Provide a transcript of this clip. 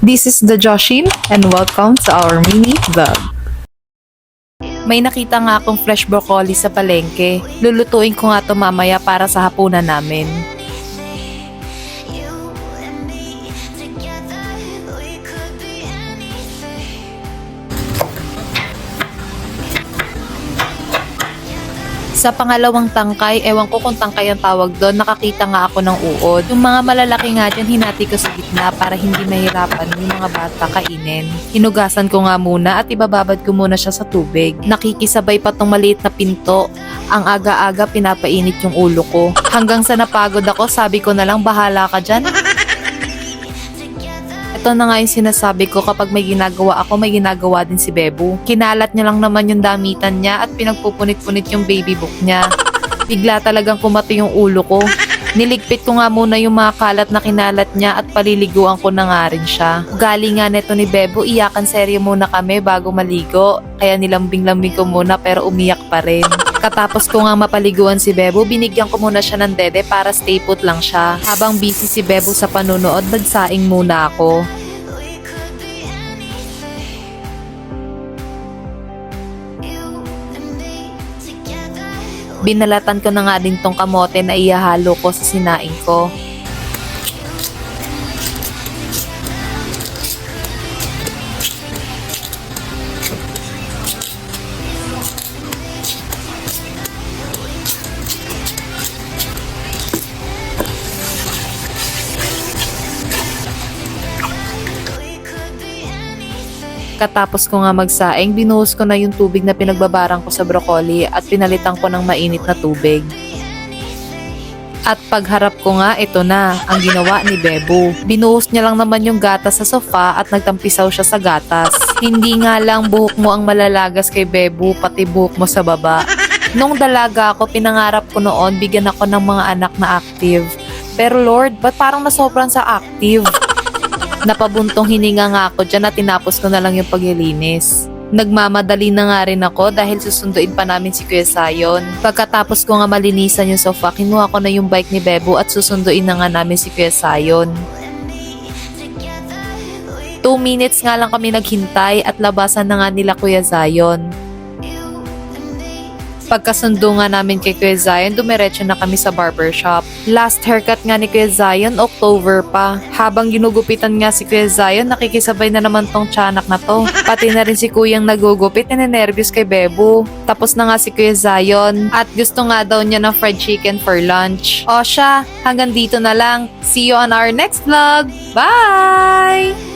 This is the Joshin and welcome to our mini vlog. May nakita nga akong fresh broccoli sa palengke. Lulutuin ko nga ito mamaya para sa hapunan namin. Sa pangalawang tangkay, ewan ko kung tangkay ang tawag doon, nakakita nga ako ng uod. Yung mga malalaki nga dyan, hinati ko sa gitna para hindi mahirapan yung mga bata kainin. Hinugasan ko nga muna at ibababad ko muna siya sa tubig. Nakikisabay pa tong maliit na pinto. Ang aga-aga pinapainit yung ulo ko. Hanggang sa napagod ako, sabi ko na lang, bahala ka dyan. Ito na nga yung sinasabi ko, kapag may ginagawa ako, may ginagawa din si Bebo. Kinalat niya lang naman yung damitan niya at pinagpupunit-punit yung baby book niya. Bigla talagang kumato yung ulo ko. Niligpit ko nga muna yung mga kalat na kinalat niya at paliliguan ko na nga rin siya. Galing nga neto ni Bebo, iyakan serye muna kami bago maligo. Kaya nilambing-lambing ko muna pero umiyak pa rin. Katapos ko nga mapaliguan si Bebo, binigyan ko muna siya ng dede para stay put lang siya. Habang busy si Bebo sa panunood, nagsaing muna ako. Binalatan ko na nga din tong kamote na ihahalo ko sa sinaing ko. Katapos ko nga magsaing, binuhos ko na yung tubig na pinagbabarang ko sa broccoli at pinalitan ko ng mainit na tubig. At pagharap ko nga, ito na, ang ginawa ni Bebo. Binuhos niya lang naman yung gatas sa sofa at nagtampisaw siya sa gatas. Hindi nga lang buhok mo ang malalagas kay Bebo, pati buhok mo sa baba. Nung dalaga ako, pinangarap ko noon, bigyan ako ng mga anak na active. Pero Lord, ba't parang nasobran sa active? Napabuntong hininga nga ako dyan at tinapos ko na lang yung paglilinis. Nagmamadali na nga rin ako dahil susunduin pa namin si Kuya Zion. Pagkatapos ko nga malinisan yung sofa, kinuha ko na yung bike ni Bebo at susunduin na nga namin si Kuya Zion. 2 minutes nga lang kami naghintay at labasan na nga nila Kuya Zion. Pagkasundo nga namin kay Kuya Zion, dumiretso na kami sa barbershop. Last haircut nga ni Kuya Zion, October pa. Habang ginugupitan nga si Kuya Zion, nakikisabay na naman tong tiyanak na to. Pati na rin si Kuyang nagugupit, ninenervyos kay Bebo. Tapos na nga si Kuya Zion at gusto nga daw niya ng fried chicken for lunch. O siya, hanggang dito na lang. See you on our next vlog. Bye!